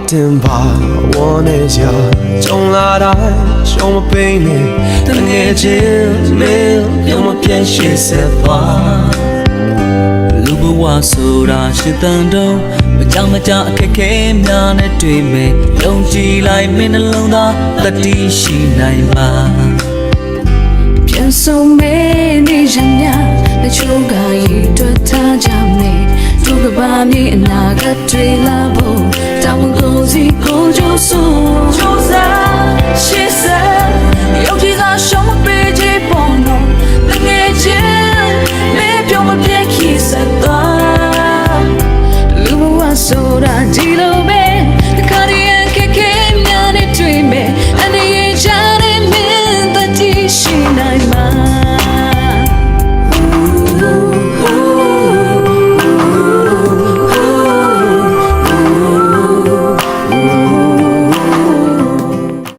တင်ပါဝန်းနေစရာကြုံလာတိုင်းရှုံးမပိနေတငယ်ချင်းမင်းပြုံးမပြတ်ရှိစေသွားလူဘဝဆိုတာရှစ်တန်တုံးမကြအခက်ခဲများနဲ့တွေ့မယ်ယုံကြည်လိုက်မင်းနှလုံးသားတတိရှိနိုင်ပါပြန်ဆုံးမဲနေရမြတချို့ကရည်တွေ့ထားကြမယ်သူကဘာမြေအနာဂတ်တွေလာဖို့